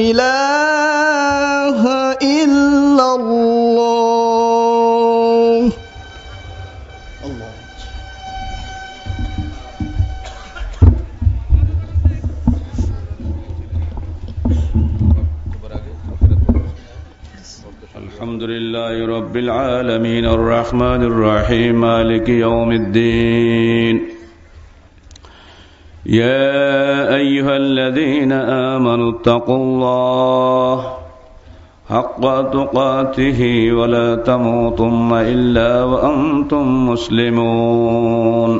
إله إلا الله. الحمد لله رب العالمين الرحمن الرحيم مالك يوم الدين. يا أيها الذين آمنوا اتقوا الله حق تقاته ولا تموتن إلا وأنتم مسلمون.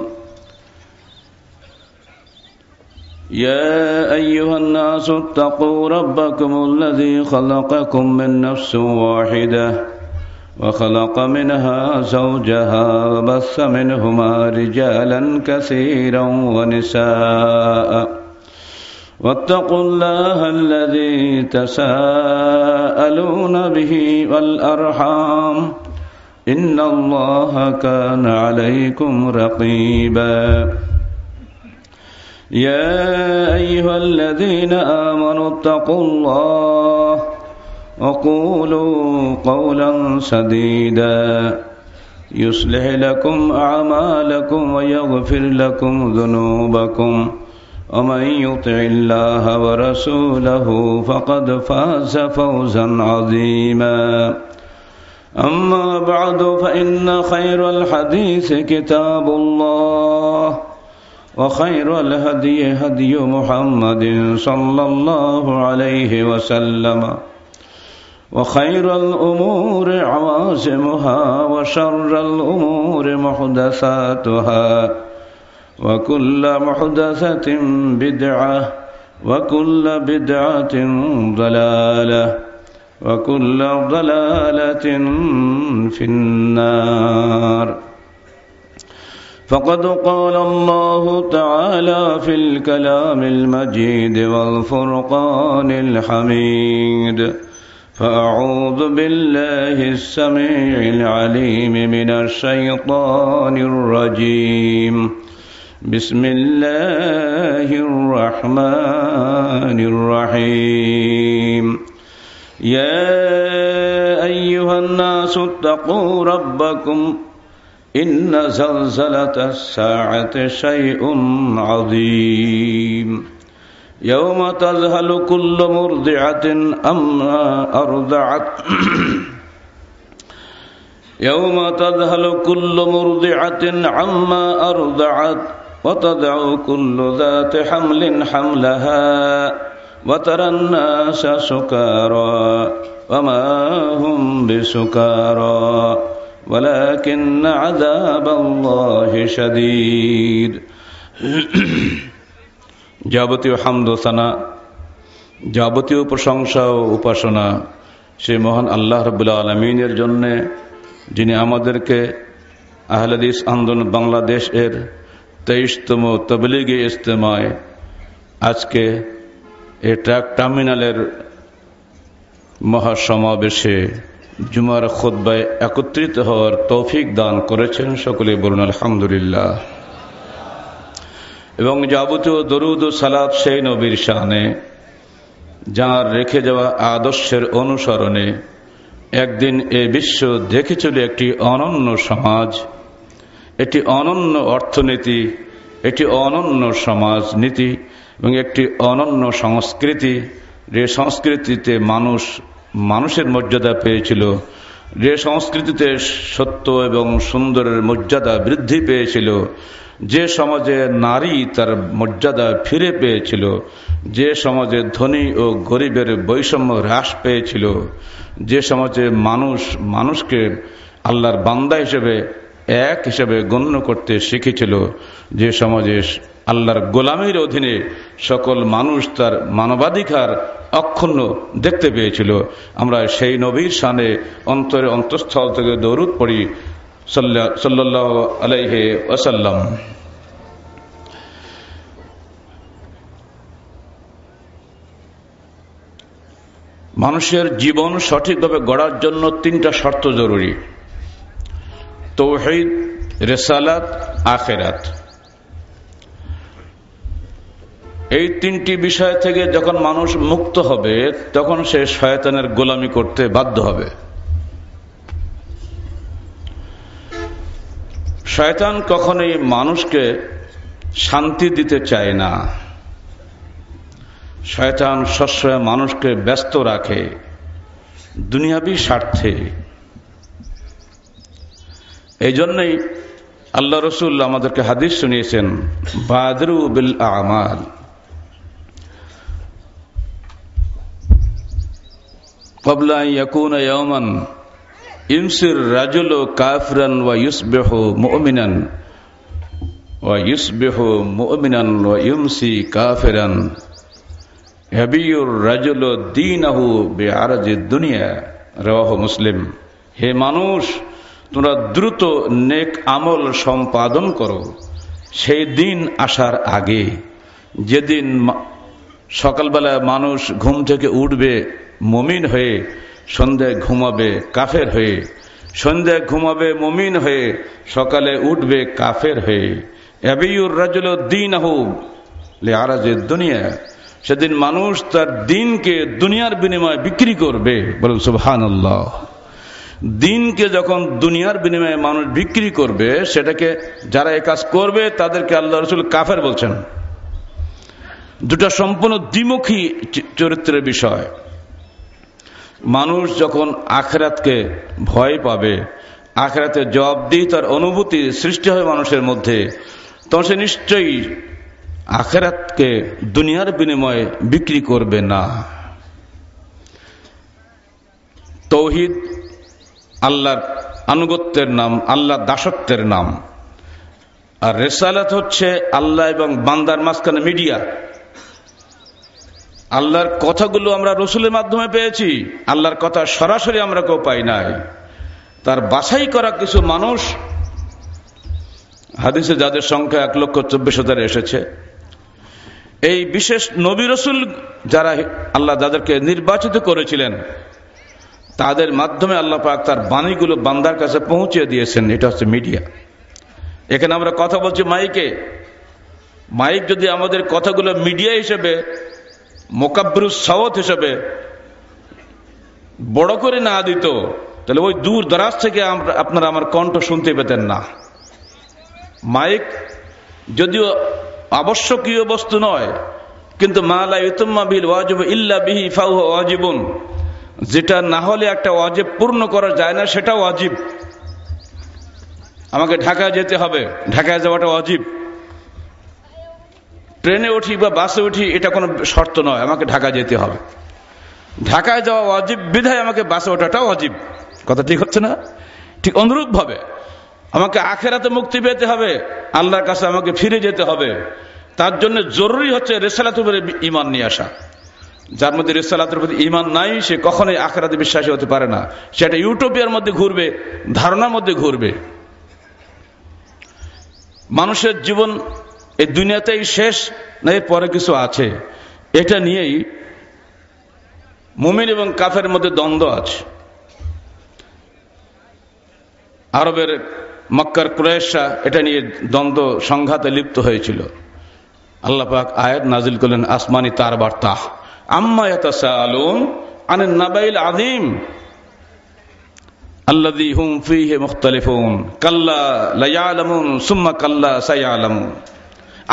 يا أيها الناس اتقوا ربكم الذي خلقكم من نفس واحدة وخلق منها زوجها وبث منهما رجالا كثيرا ونساء واتقوا الله الذي تساءلون به والأرحام إن الله كان عليكم رقيبا. يا أيها الذين آمنوا اتقوا الله وقولوا قولا سديدا يصلح لكم أعمالكم ويغفر لكم ذنوبكم ومن يطع الله ورسوله فقد فاز فوزا عظيما. أما بعد فإن خير الحديث كتاب الله وخير الهدي هدي محمد صلى الله عليه وسلم وخير الأمور عوازمها وشر الأمور محدثاتها وكل محدثة بدعة وكل بدعة ضلالة وكل ضلالة في النار. فقد قال الله تعالى في الكلام المجيد والفرقان الحميد: فأعوذ بالله السميع العليم من الشيطان الرجيم. بسم الله الرحمن الرحيم. يا أيها الناس اتقوا ربكم إن زلزلة الساعة شيء عظيم يوم تذهل كل مرضعة عما أرضعت يوم تذهل كل مرضعة عما أرضعت وتضع كل ذات حمل حملها وترى الناس سكارى وما هم بسكارى ولكن عذاب الله شديد. যাবতীয় হামদ ও সানা, যাবতীয় প্রশংসা ও উপাসনা সেই মহান আল্লাহ রাব্বুল আলামিনের জন্য, যিনি আমাদেরকে আহলে হাদিস আন্দোলন বাংলাদেশ এর 23তম তাবলীগী ইজতেমায় আজকে এই ট্রাক টার্মিনালের মহাসমাবেশে জুমার খুতবায় একত্রিত হওয়ার তৌফিক দান করেছেন। সকলে বলুন আলহামদুলিল্লাহ। এবং যাবতীয় দরুদ ও সালাত সেই নবীর শানে যার রেখে যাওয়া আদর্শের অনুসরণে একদিন এ বিশ্ব দেখেছিল একটি অনন্য সমাজ, একটি অনন্য অর্থনীতি, একটি অনন্য সমাজনীতি এবং একটি অনন্য সংস্কৃতি, যে সংস্কৃতিতে মানুষের মর্যাদা পেয়েছিল, যে সংস্কৃতিতে সত্য এবং সুন্দরের মর্যাদা বৃদ্ধি পেয়েছিল, যে সমাজে নারী তার মর্যাদা ফিরে পেয়েছিল, যে সমাজে ধনী ও গরিবের বৈষম্য হ্রাস পেয়েছিল, যে সমাজে মানুষকে আল্লাহর বান্দা হিসেবে এক হিসেবে গণ্য করতে শিখেছিল, যে সমাজে আল্লাহর গোলামীর অধীনে সকল মানুষ তার মানবাধিকার অক্ষুণ্ণ দেখতে পেয়েছিল, আমরা সেই নবীর শানে অন্তরে অন্তঃস্থল থেকে দরুদ পড়ি সাল্লাল্লাহু আলাইহি ওয়াসাল্লাম। মানুষের জীবন সঠিকভাবে গড়ার জন্য 3টা শর্ত জরুরি: তাওহীদ, রিসালাত, আখিরাত। এই তিনটি বিষয় থেকে যখন মানুষ মুক্ত হবে তখন সে শয়তানের গোলামি করতে বাধ্য হবে। শয়তান কখনোই মানুষকে শান্তি দিতে চায় না। শয়তান সবসময় মানুষকে ব্যস্ত রাখে দুনিয়াবী স্বার্থে। এই জন্যই আল্লাহ রসুল আমাদেরকে হাদিস শুনিয়েছেন, বাদরু বিল আমাল, ক্বাবলা আন ইয়াকুনা ইয়াওমান ইমসির রাজুলু কাফিরান ওয়া ইউসবিহু মুমিনান ওয়া ইউসবিহু মুমিনান ওয়া ইউমসি কাফিরান ইয়াবিউর রাজুলু দীনাহু বিআরজিদ দুনিয়া, রাওয়াহু মুসলিম। হে মানুষ, তোমরা দ্রুত নেক আমল সম্পাদন করো সেই দিন আসার আগে, যেদিন সকালবেলা মানুষ ঘুম থেকে উঠবে মুমিন হয়ে, সন্ধ্যায় ঘুমাবে কাফের হয়ে, সন্ধ্যায় ঘুমাবে মুমিন হয়ে, সকালে উঠবে কাফের হয়ে। ইয়াবিউর রাজুলু দীনাহু লিআরজিদ দুনিয়া, সেদিন মানুষ তার দিনকে দুনিয়ার বিনিময়ে বিক্রি করবে। বলুন সুবহানাল্লাহ। দিনকে যখন দুনিয়ার বিনিময়ে মানুষ বিক্রি করবে, সেটাকে যারা এই কাজ করবে তাদেরকে আল্লাহ রাসূল কাফের বলছেন। দুটো সম্পূর্ণ দ্বিমুখী চরিত্রের বিষয়। মানুষ যখন আখিরাতকে ভয় পাবে, আখিরাতের জবাবদিহিতার অনুভূতি সৃষ্টি হয় মানুষের মধ্যে, তখন সে নিশ্চয়ই আখিরাতকে দুনিয়ার বিনিময়ে বিক্রি করবে না। তাওহীদ আল্লাহর আনুগত্যের নাম, আল্লাহর দাসত্বের নাম। আর রিসালাত হচ্ছে আল্লাহ এবং বান্দার মাঝখানে মিডিয়া। আল্লাহর কথাগুলো আমরা রসুলের মাধ্যমে পেয়েছি, আল্লাহর কথা সরাসরি আমরা কেউ পাই নাই। তার বাছাই করা কিছু মানুষ, হাদিসে যাদের সংখ্যা 1,24,000 এসেছে, এই বিশেষ নবী রসুল যারা আল্লাহ যাদেরকে নির্বাচিত করেছিলেন, তাদের মাধ্যমে আল্লাহ পাক তার বাণীগুলো বান্দার কাছে পৌঁছে দিয়েছেন। এটা হচ্ছে মিডিয়া। এখানে আমরা কথা বলছি মাইকে। মাইক যদি আমাদের কথাগুলো মিডিয়া হিসেবে, মোকাব্বিরুস সাওত হিসেবে বড় করে না দিত, তাহলে ওই দূর দরাজ থেকে আপনারা আমার কণ্ঠ শুনতে পেতেন না। মাইক যদিও আবশ্যকীয় বস্তু নয়, কিন্তু মা লা ইউতাম্মা বিল ওয়াজিব ইল্লা বিহি ফাহুয়া ওয়াজিবুন, যেটা না হলে একটা ওয়াজিব পূর্ণ করা যায় না, সেটা ওয়াজিব। আমাকে ঢাকায় যেতে হবে, ঢাকায় যাওয়াটা ওয়াজিব। ট্রেনে উঠি বা বাসে উঠি এটা কোনো শর্ত নয়, আমাকে ঢাকায় যেতে হবে। ঢাকায় যাওয়া ওয়াজিব বিধায় আমাকে বাসে ওঠাটা ওয়াজিব। কথা ঠিক হচ্ছে না? ঠিক অনুরূপ ভাবে আমাকে আখিরাতে মুক্তি পেতে হবে, আল্লাহর কাছে আমাকে ফিরে যেতে হবে। তার জন্য জরুরি হচ্ছে রিসালাতের উপরে ঈমান নিয়ে আসা। যার মধ্যে রিসালাতের প্রতি ঈমান নাই, সে কখনোই আখিরাতে বিশ্বাসী হতে পারে না। সেটা ইউটোপিয়ার মধ্যে ঘুরবে, ধারণার মধ্যে ঘুরবে। মানুষের জীবন এই দুনিয়াতেই শেষ, না এর পরে কিছু আছে, এটা নিয়েই মুমিন এবং কাফের মধ্যে দ্বন্দ্ব আছে। আরবের মক্কার কুরাইশরা এটা নিয়ে দ্বন্দ্ব সংঘাতে লিপ্ত হয়েছিল। আল্লাহ পাক আয়াত নাজিল করলেন, আসমানি তার বার্তা, আম্মা ইয়াতাসাআলুন আনিন নাবাইল আযীম আল্লাযী হুম ফীহি মুখতালিফুন কাল্লা লা ইয়ালামুন সুম্মা কাল্লা সায়ালামুন।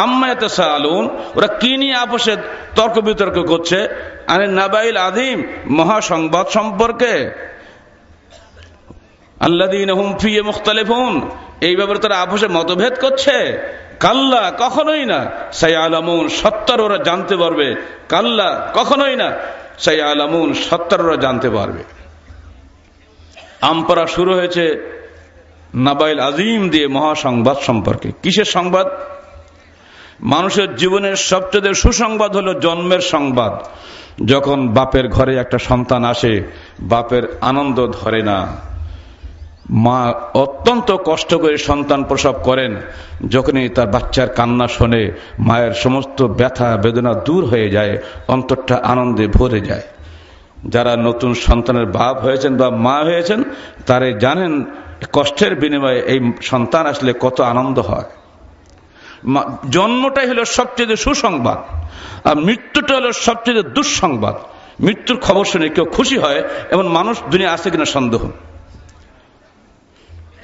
আম্মা ইয়াতাসাআলুন, ওরা কি নিয়ে আপসে তর্ক বিতর্ক করছে? আনিন নাবাইল আযীম, মহাসংবাদ সম্পর্কে। আল্লাযীনা হুম ফীহি মুখতালিফুন, এই ব্যাপারে তারা আপসে মতভেদ করছে। কাল্লা, কখনোই না। সায়ালামুন, সত্তর ওরা জানতে পারবে। কাল্লা, কখনোই না। সায়ালামুন, সত্তর ওরা জানতে পারবে। আমপারা শুরু হয়েছে নাবাইল আযীম দিয়ে, মহাসংবাদ সম্পর্কে। কিসের সংবাদ? মানুষের জীবনের সবচেয়ে সুসংবাদ হলো জন্মের সংবাদ। যখন বাপের ঘরে একটা সন্তান আসে, বাপের আনন্দ ধরে না। মা অত্যন্ত কষ্ট করে সন্তান প্রসব করেন। যখনই তার বাচ্চার কান্না শোনে, মায়ের সমস্ত ব্যথা বেদনা দূর হয়ে যায়, অন্তরটা আনন্দে ভরে যায়। যারা নতুন সন্তানের বাপ হয়েছেন বা মা হয়েছেন, তারা জানেন কষ্টের বিনিময়ে এই সন্তান আসলে কত আনন্দ হয়। জন্মটাই হলো সবচেয়ে সুসংবাদ, আর মৃত্যুটা হলো সবচেয়ে দুঃসংবাদ। মৃত্যুর খবর শুনে কেউ খুশি হয় এমন মানুষ দুনিয়া আছে কিনা সন্দেহ।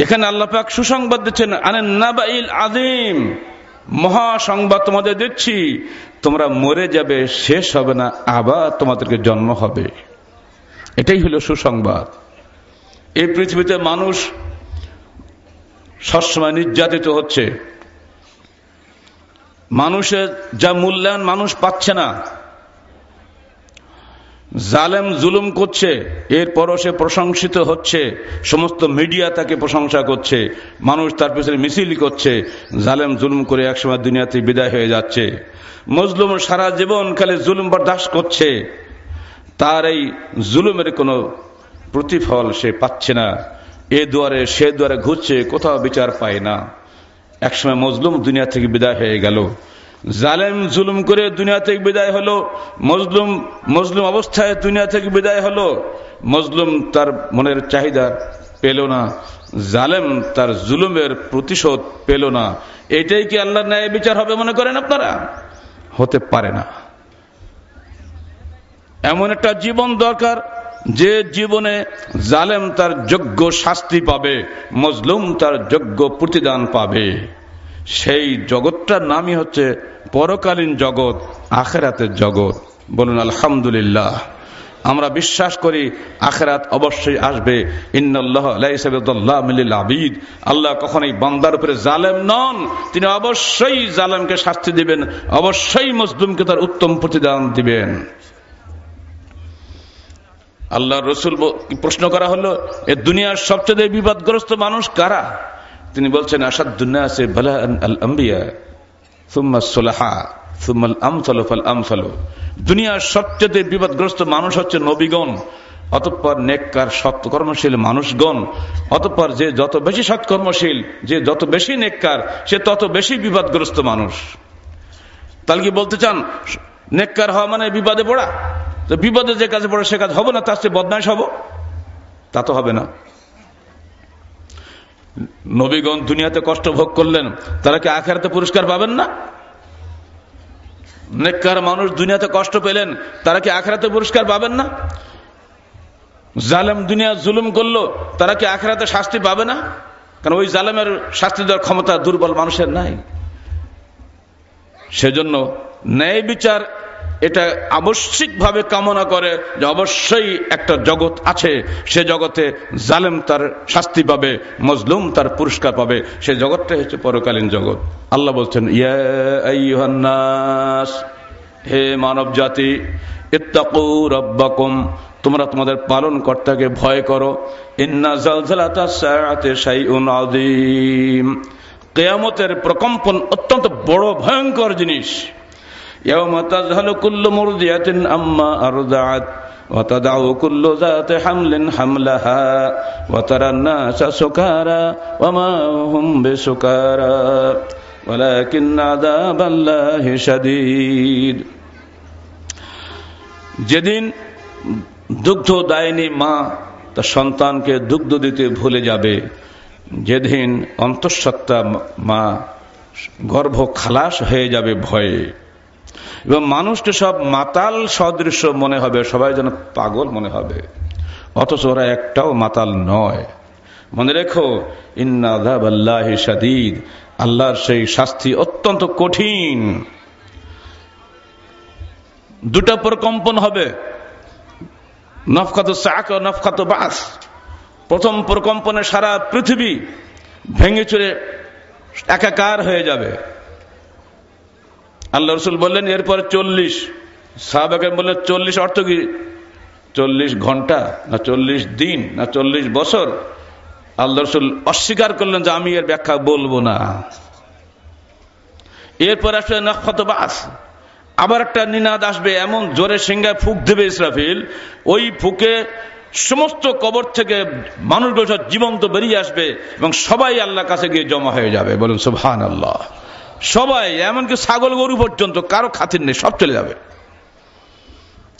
এখানে আল্লাহ পাক সুসংবাদ দিচ্ছেন, আনেন নাবাইল আযীম, মহা সংবাদ তোমাদের দিচ্ছি, তোমরা মরে যাবে, শেষ হবে না, আবার তোমাদেরকে জন্ম হবে। এটাই হলো সুসংবাদ। এই পৃথিবীতে মানুষ সবসময় নির্যাতিত হচ্ছে, মানুষের যা মূল্যায়ন মানুষ পাচ্ছে না, জালেম জুলুম করছে, এরপরও সে প্রশংসিত হচ্ছে, সমস্ত মিডিয়া তাকে প্রশংসা করছে, মানুষ তার পিছনে মিছিল করছে। জালেম জুলুম করে একসময় দুনিয়াতে বিদায় হয়ে যাচ্ছে, মজলুম সারা জীবন খালি জুলুম বরদাস্ত করছে, তার এই জুলুমের কোনো প্রতিফল সে পাচ্ছে না, এ দুয়ারে সে দুয়ারে ঘুরছে, কোথাও বিচার পায় না। একসময় মজলুম দুনিয়া থেকে বিদায় হয়ে গেল, জালেম জুলুম করে দুনিয়া থেকে বিদায় হলো, মজলুম অবস্থায় দুনিয়া থেকে বিদায় হলো। মজলুম তার মনের চাহিদা পেল না, জালেম তার জুলুমের প্রতিশোধ পেল না। এটাই কি আল্লাহর ন্যায় বিচার হবে মনে করেন আপনারা? হতে পারে না। এমন একটা জীবন দরকার যে জীবনে জালেম তার যোগ্য শাস্তি পাবে, মজলুম তার যোগ্য প্রতিদান পাবে। সেই জগৎটার নামই হচ্ছে পরকালীন জগৎ, আখিরাতের জগৎ। বলুন আলহামদুলিল্লাহ। আমরা বিশ্বাস করি আখিরাত অবশ্যই আসবে। ইন্নাল্লাহ লাইসা বিযাল্লামিল লিল আবিদ, আল্লাহ কখনোই বান্দার উপরে জালেম নন, তিনি অবশ্যই জালেমকে শাস্তি দিবেন, অবশ্যই মজলুমকে তার উত্তম প্রতিদান দিবেন। আল্লাহ রসুল প্রশ্ন করা হলো, এ দুনিয়ার সবচেয়ে বিপদগ্রস্ত মানুষ কারা? তিনি বলছেন, আসাদুন নাসি বালাআন আল আম্বিয়া সুম্মা সুলাহা সুম্মা আল আমসালু ফাল আমসালু। দুনিয়ার সবচেয়ে বিপদগ্রস্ত মানুষ হচ্ছে নবীগণ, অতঃপর নেককার সৎকর্মশীল মানুষগণ, অতঃপর যে যত বেশি সৎকর্মশীল, যে যত বেশি নেককার, সে তত বেশি বিপদগ্রস্ত মানুষ। তাহলে কি বলতে চান নেককার হওয়া মানে বিপদে পড়া? তো বিপদে যে কাজে পড়ে সে কাজ হবে না, তার চেয়ে বদমাইশ হব? তা তো হবে না। নবীগণ দুনিয়াতে কষ্ট ভোগ করলেন, তারা কি আখিরাতে পুরস্কার পাবেন না? নেককার মানুষ দুনিয়াতে কষ্ট পেলেন, তারা কি আখিরাতে পুরস্কার পাবেন না? জালেম দুনিয়া জুলুম করলো, তারা কি আখিরাতে শাস্তি পাবে না? কারণ ওই জালেমের শাস্তি দেওয়ার ক্ষমতা দুর্বল মানুষের নাই। সেজন্য ন্যায় বিচার এটা আবশ্যিকভাবে কামনা করে যে অবশ্যই একটা জগৎ আছে, সে জগতে জালেম তার শাস্তি পাবে, মজলুম তার পুরস্কার পাবে। সে জগৎটাই হচ্ছে পরকালীন জগৎ। আল্লাহ বলছেন, ইয়া আইয়ুহান নাস, হে মানব জাতি, ইত্তাকু রাব্বাকুম, তোমরা তোমাদের পালনকর্তাকে ভয় করো। ইন্না জালজালাতাস সাআতি শাইউন আযীম, কিয়ামতের প্রকম্পন অত্যন্ত বড় ভয়ঙ্কর জিনিস। ইয়াওমা তাযহালু কুল্লু মুরদিয়াতিন আম্মা আরদাআত ওয়া তাদউ কুল্লু যাতি হামলিন হামলাহা ওয়া তারান নাসা সুকারা ওয়া মা হুম বিসুকারা ওয়ালাকিন আযাবাল্লাহি শাদীদ। যেদিন দুগ্ধ দায়িনী মা তার সন্তানকে দুগ্ধ দিতে ভুলে যাবে, যেদিন অন্তঃসত্ত্বা মা গর্ভ খালাস হয়ে যাবে ভয়ে, এবং মানুষকে সব মাতাল সদৃশ্য মনে হবে, সবাই যেন পাগল মনে হবে, অথচ ওরা একটাও মাতাল নয়। মনে রেখো, ইন্না আযাবাল্লাহি শাদীদ, আল্লাহর সেই শাস্তি অত্যন্ত কঠিন। দুটা প্রকম্পন হবে, নফখাতু সাক ও নফখাতু বাস। প্রথম প্রকম্পনে সারা পৃথিবী ভেঙে চুরে একাকার হয়ে যাবে। আল্লাহ রসুল বললেন এরপরে 40। সাহাবাকে বললেন 40 অর্থ কি? 40 ঘন্টা না 40 দিন না 40 বছর? আল্লাহ রসুল অস্বীকার করলেন যে আমি এর ব্যাখ্যা বলবো না। এরপর আসবে নফখাতু বাস, আবার একটা নিনাদ আসবে, এমন জোরে সিংহায় ফুঁক দেবে ইসরাফিল, ওই ফুঁকে সমস্ত কবর থেকে মানুষগুলো সব জীবন্ত বেরিয়ে আসবে এবং সবাই আল্লাহর কাছে গিয়ে জমা হয়ে যাবে। বলুন সুবহানাল্লাহ। সবাই, এমনকি ছাগল গরু পর্যন্ত কারো খাতির নেই, সব চলে যাবে,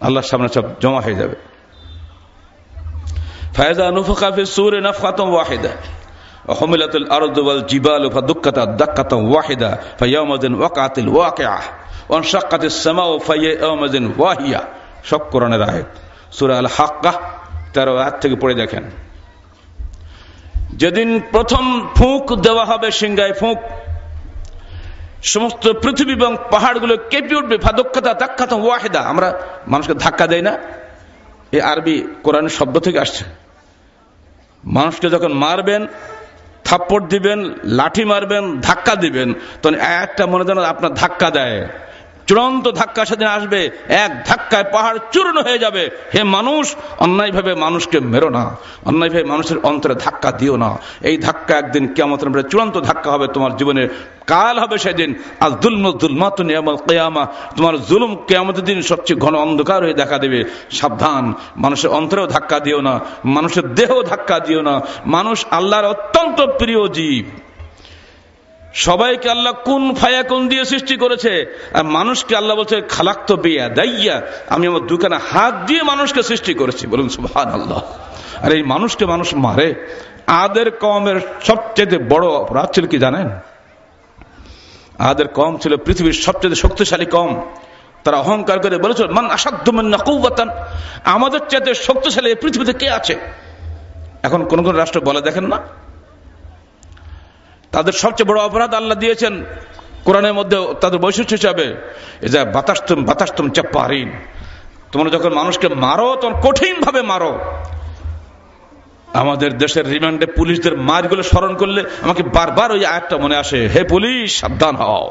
আল্লাহর সামনে সব জমা হয়ে যাবে। ফায়দা নুফিখা ফিস সূরি নাফখাতুন ওয়াহিদা, হুমিলাতুল আরদু ওয়াল জিবালু ফাদুক্কাতা দাক্কাতান ওয়াহিদা ফায়াউমাযিন ওয়াকাতিল ওয়াকিআহ ওয়া আনশাক্কাতিস সামাউ ফায়াউমাযিন ওয়াহিয়া। সব কোরআনের আয়াত। সূরা আল হাক্কাহ 13 আয়াত থেকে পড়ে দেখেন। যেদিন প্রথম ফুঁক দেওয়া হবে, সিংহায় ফুঁক, সমস্ত পৃথিবী এবং পাহাড়গুলো কেঁপে উঠবে। ফাদুক্কাতা দাক্কাতান ওয়াহিদা। আমরা মানুষকে ধাক্কা দেই না? এই আরবি কোরআনের শব্দ থেকে আসছে। মানুষকে যখন মারবেন, থাপ্পড় দিবেন, লাঠি মারবেন, ধাক্কা দিবেন, তখন একটা মনে যেন আপনার ধাক্কা দেয়। চূড়ান্ত ধাক্কা সেদিন আসবে, এক ধাক্কায় পাহাড় চূর্ণ হয়ে যাবে। হে মানুষ, অন্যায়ভাবে মানুষকে মেরো না, অন্যায়ভাবে মানুষের অন্তরে ধাক্কা দিও না। এই ধাক্কা একদিন কিয়ামতের মাঠে চূড়ান্ত ধাক্কা হবে তোমার জীবনে। কাল হবে সেদিন আল যুলমু যুলমাতুন ইয়াউমাল কিয়ামাহ। তোমার জুলুম কিয়ামতের দিন সবচেয়ে ঘন অন্ধকার হয়ে দেখা দেবে। সাবধান, মানুষের অন্তরেও ধাক্কা দিও না, মানুষের দেহেও ধাক্কা দিও না। মানুষ আল্লাহর অত্যন্ত প্রিয় জীব। সবাইকে আল্লাহ কুন ফায়াকুন দিয়ে সৃষ্টি করেছে, আর মানুষকে আল্লাহ বলছে খালাকতু বিয়াদাইয়া, আমি আমার দুখানা হাত দিয়ে মানুষকে সৃষ্টি করেছি। বলুন সুবহানাল্লাহ। আর এই মানুষকে মানুষ মারে। আদের কওমের সবচেয়ে বড় অপরাধ ছিল কি জানেন? আদের কওম ছিল পৃথিবীর সবচেয়ে শক্তিশালী কওম। তারা অহংকার করে বলেছিল মান আশাদ্দু মিন্না কুওয়াতান, আমাদের চাইতে শক্তিশালী পৃথিবীতে কে আছে? এখন কোন কোন রাষ্ট্র বলে দেখেন না। তাদের সবচেয়ে বড় অপরাধ আল্লাহ দিয়েছেন কোরআনের মধ্যে তাদের বৈশিষ্ট্য হিসাবে, যে বাতাসতুম জাব্বারিন। তোমরা যখন মানুষকে মারো তখন কঠিন ভাবে মারো। আমাদের দেশের রিমান্ডে পুলিশদের মারগুলো স্মরণ করলে আমাকে বারবার ওই আয়াতটা মনে আসে, হে পুলিশ সাবধান হও,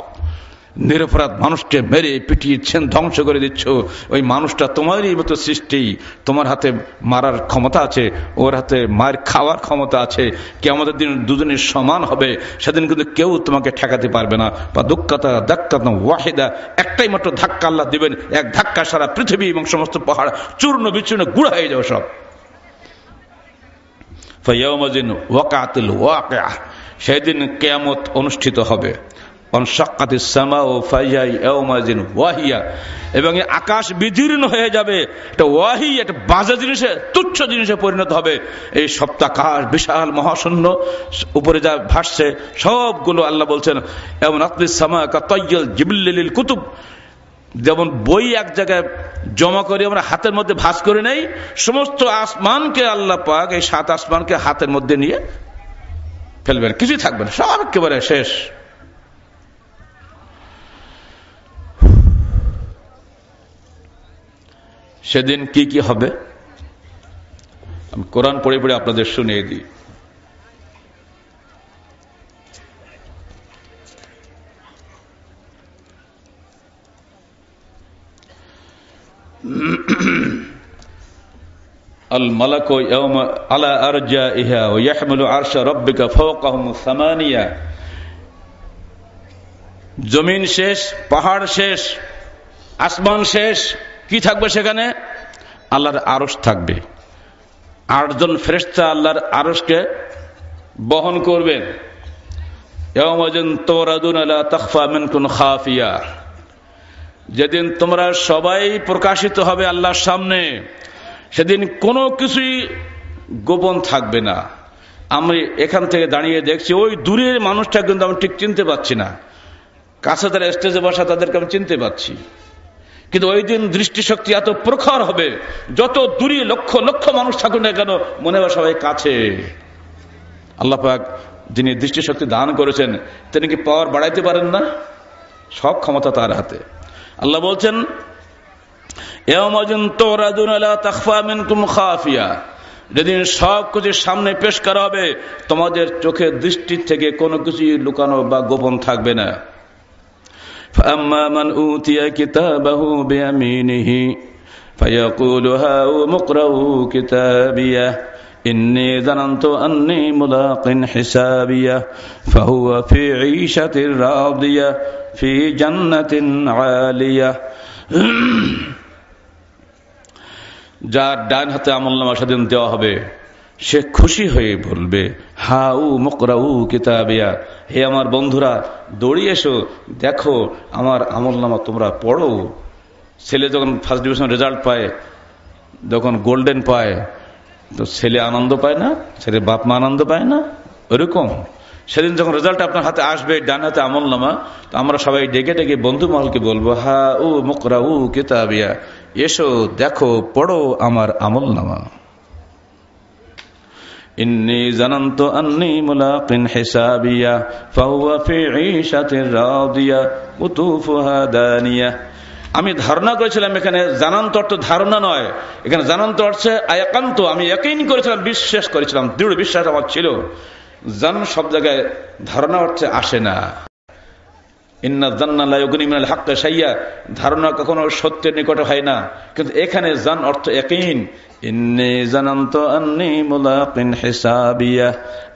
নিরপরাধ মানুষকে মেরে পিটিয়েছেন, ধ্বংস করে দিচ্ছ। ওই মানুষটা তোমারই মতো সৃষ্টি, তোমার হাতে মারার ক্ষমতা আছে, ওর হাতে মার খাওয়ার ক্ষমতা আছে। কিয়ামতের দিন দুজনের সমান হবে, সেদিন কিন্তু কেউ তোমাকে ঠেকাতে পারবে না। বা দুক্কাতা দাক্কাতা ওয়াহিদা, একটাই মাত্র ধাক্কা আল্লাহ দিবেন, এক ধাক্কা সারা পৃথিবী এবং সমস্ত পাহাড় চূর্ণ বিচূর্ণ গুঁড়া হয়ে যাবে সব। ফায়াউমাযিন ওয়াকাতিল ওয়াকিআহ, সেদিন কিয়ামত অনুষ্ঠিত হবে। এবং আকাশ বিদীর্ণ হয়ে যাবে। এটা ওয়াহি, একটা বাজে জিনিসে, তুচ্ছ জিনিসে পরিণত হবে। এই সপ্তাকাশ বিশাল মহাশূন্য উপরে যা ভাসছে সবগুলো আল্লাহ বলছেন এমন আতলিস সামা কাতাইয়াল জিবলিল কুতুব, যেমন বই এক জায়গায় জমা করে আমরা হাতের মধ্যে ভাঁজ করে নেই, সমস্ত আসমানকে আল্লাহ পাক এই 7 আসমানকে হাতের মধ্যে নিয়ে ফেলবেন, কিছুই থাকবে না, সব একেবারে শেষ। সেদিন কি কি হবে আমি কোরআন পড়ে পড়ে আপনাদের শুনিয়ে দিই। আল মালাকু ইয়াওমা আলা আরজাইহা ওয়া ইয়াহমিলু আরশা রাব্বিকা ফাওকাহুম সামানিয়া। জমিন শেষ, পাহাড় শেষ, আসমান শেষ, কি থাকবে সেখানে? আল্লাহর আরশ থাকবে। 8 জন ফেরেশতা আল্লাহর আরশকে বহন করবেন। ইয়াওমাযিন তুরাদুনা লা তাখফা মিনকুম খাফিয়া, যেদিন তোমরা সবাই প্রকাশিত হবে আল্লাহর সামনে, সেদিন কোনো কিছুই গোপন থাকবে না। আমি এখান থেকে দাঁড়িয়ে দেখছি ওই দূরের মানুষটা কিন্তু আমি ঠিক চিনতে পারছি না, কাছে তারা স্টেজে বসা তাদেরকে আমি চিনতে পারছি, কিন্তু ওই দিন দৃষ্টিশক্তি এত প্রখর হবে, যত দূরে লক্ষ লক্ষ মানুষ থাকুন না কেন মনে হয় সবাই কাছে। আল্লাহ পাক যিনি দৃষ্টিশক্তি দান করেছেন তিনি কি পাওয়ার বাড়াইতে পারেন না? সব ক্ষমতা তার হাতে। আল্লাহ বলছেন যেদিন সব কিছু সামনে পেশ করা হবে, তোমাদের চোখের দৃষ্টির থেকে কোনো কিছু লুকানো বা গোপন থাকবে না। فأما من أوتي كتابه بيمينه فيقول هاؤم اقرءوا كتابيه إني ظننت أني ملاق حسابيه فهو في عيشة راضية في جنة عالية। যার ডান হাতে আমলনামা সেদিন দেওয়া হবে, সে খুশি হয়ে বলবে হাউ মুকরাউ কিতাবিয়া, হে আমার বন্ধুরা দৌড়িয়ে এসো, দেখো আমার আমলনামা তোমরা পড়ো। ছেলে যখন ফার্স্ট ডিভিশন রেজাল্ট পায়, যখন গোল্ডেন পায়, তো ছেলে আনন্দ পায় না? ছেলে বাপ মা আনন্দ পায় না? ওরকম সেদিন যখন রেজাল্ট আপনার হাতে আসবে, ডান হাতে আমলনামা, তো আমরা সবাই ডেকে ডেকে বন্ধু মহলকে বলবো, হা উ মুকরা উ কিতাবিয়া, এসো দেখো পড়ো আমার আমলনামা। ইন্নী জানান্তু আন্নী মুলাকিন হিসাবিয়া ফাহুয়া ফি ঈশাতির রাদিয়া কুতুফুহা দানিয়া। আমি ধারণা করেছিলাম, এখানে জানান্ত অর্থ ধারণা নয়, এখানে জানান্ত অর্থে আয়াকান্ত, আমি ইয়াকিন করেছিলাম, বিশ্বাস করেছিলাম, দৃঢ় বিশ্বাস আমার ছিল। জান সব জায়গায় ধারণা অর্থে আসে না। ইন্না জান্না লা ইউগনি মিনাল হাক্কি শাইয়া, ধারণা কখনো সত্যের নিকট হয় না, কিন্তু এখানে জান অর্থ ইয়াকিন। ইন্নী জানান্তু আন্নী মুলাকিন হিসাবিয়া,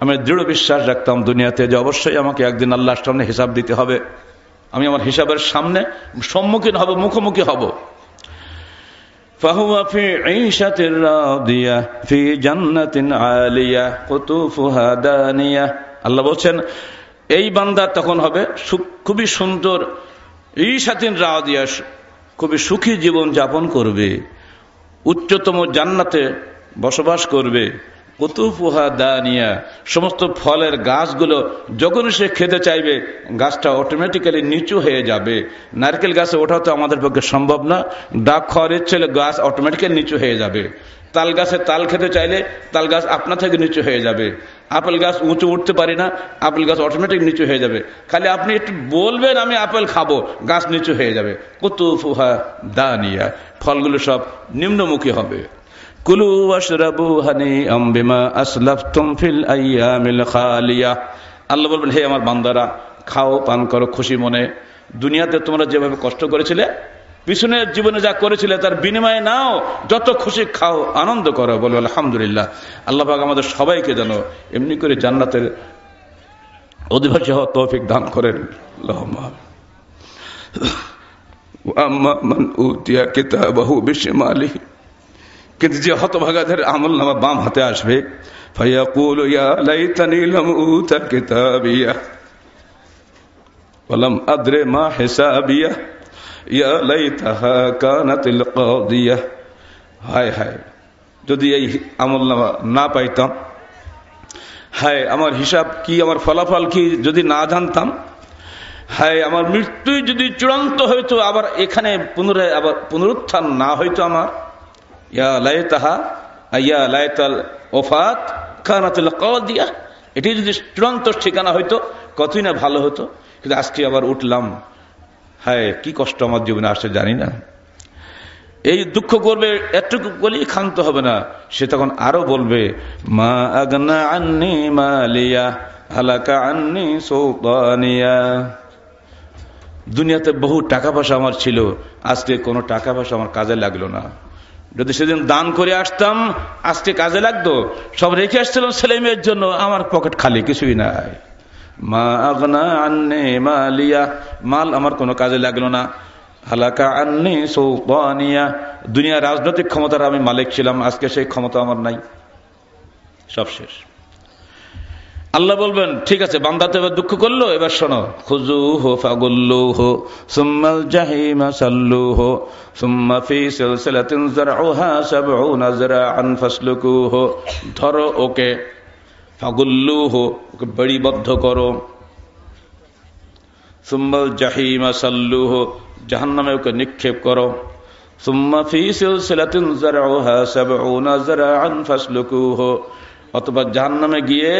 আমি দৃঢ় বিশ্বাস রাখতাম দুনিয়াতে যে অবশ্যই আমাকে একদিন আল্লাহর সামনে হিসাব দিতে হবে, আমি আমার হিসাবের সামনে সম্মুখীন হব, মুখোমুখি হব। ফাহুয়া ফি ঈশাতির রাদিয়া ফি জান্নাতিন আলিয়া কুতুফুহা দানিয়া। আল্লাহ বলছেন এই বান্দা তখন হবে খুবই সুন্দর, ঈশাতিন রাদিয়া, খুবই সুখী জীবন যাপন করবে, উচ্চতম জান্নাতে বসবাস করবে। কুতুফুহা দানিয়া, সমস্ত ফলের গাছগুলো যখন সে খেতে চাইবে গাছটা অটোমেটিক্যালি নিচু হয়ে যাবে। নারকেল গাছে ওঠা তো আমাদের পক্ষে সম্ভব না, ডাব খাওয়ার ইচ্ছে হলে গাছ অটোমেটিক্যালি নিচু হয়ে যাবে। তাল গাছে তাল খেতে চাইলে তাল গাছ আপনা থেকে নিচু হয়ে যাবে। আপেল গাছ উঁচু উঠতে পারি না, আপেল গাছ অটোমেটিক নিচু হয়ে যাবে। খালি আপনি একটু বলবেন আমি আপেল খাবো, গাছ নিচু হয়ে যাবে। কুতুফুহা দানিয়া, ফলগুলো সব নিম্নমুখী হবে। কুলু ওয়াশরাবু হানিআম বিমা আসলাফতুম ফিল আইয়ামিল খালিয়া। আল্লাহ বলবেন হে আমার বান্দারা, খাও পান করো খুশি মনে, দুনিয়াতে তোমরা যেভাবে কষ্ট করেছিলে, পিছনের জীবনে যা করেছিলে তার বিনিময়ে নাও, যত খুশি খাও, আনন্দ করো। বলো আলহামদুলিল্লাহ। আল্লাহ পাক আমাদের সবাইকে যেন এমনি করে জান্নাতের অধিবাসী হওয়ার তৌফিক দান করেন। আল্লাহুম্মা ওয়া আম্মা মান উতিয়া কিতাবাহু বিশিমালিহি, কিন্তু যে হতভাগাদের আমলনামা বাম হাতে আসবে, ফায়াকুলু ইয়া লাইতানি লাম উতা কিতাবিয়া ওয়া লাম আদরি মা হিসাবিয়া ইয়া লাইতাহা কানাতিল কাদিয়া। হায় হায়, যদি এই আমলনামা না পাইতাম, হায় আমার হিসাব কি, আমার ফলাফল কি যদি না জানতাম, হায় আমার মৃত্যুই যদি চূড়ান্ত হইতো, আবার এখানে পুনরায় আবার পুনরুত্থান না হইতো আমার, ইয়া লাইতাহা ইয়া লাইতাল ওফাত কানাতিল কাদিয়া, এটি যদি চূড়ান্ত ঠিকানা হইতো কতই না ভালো হতো। কিন্তু আজকে আবার উঠলাম, হায় কি কষ্ট আমার জীবনে আসছে জানি না। এই দুঃখ করবে, এতটুকু বলেই ক্ষান্ত হবে না, সে তখন আরো বলবে মা আগনা আন্নি মালিয়া হালাকা আন্নি সুলতানিয়া। দুনিয়াতে বহু টাকা পয়সা আমার ছিল, আজকে কোনো টাকা পয়সা আমার কাজে লাগলো না। যদি সেদিন দান করে আসতাম আজকে কাজে লাগতো, সব রেখে আসছিলাম ছেলে মেয়ের জন্য, আমার পকেট খালি, কিছুই নাই। মা আগনা আন্নি মালিয়া, মাল আমার কোনো কাজে লাগলো না। হালাকা আন্নি সুলতানিয়া, দুনিয়া রাজনৈতিক ক্ষমতার আমি মালিক ছিলাম, আজকে সেই ক্ষমতা আমার নাই, সব শেষ। আল্লাহ বলবেন ঠিক আছে, বান্দা তো এবার দুঃখ করলো, এবার শোনো, খুযুহু ফাগুল্লুহু সুম্মাল জাহিমা সাল্লুহু সুম্মা ফি সিলসিলাতিন যারউহা ৭০ যিরাআন ফাসলুকুহু। ধরো ওকে, ফাগুল্লুহু, ওকে বেড়িবদ্ধ করো, সুম্মাল জাহিমা সাল্লুহু, জাহান্নামে ওকে নিক্ষেপ করো, সুম্মা ফি সিলসিলাতিন যারউহা ৭০ যিরাআন ফাসলুকুহু, অথবা জাহান্নামে গিয়ে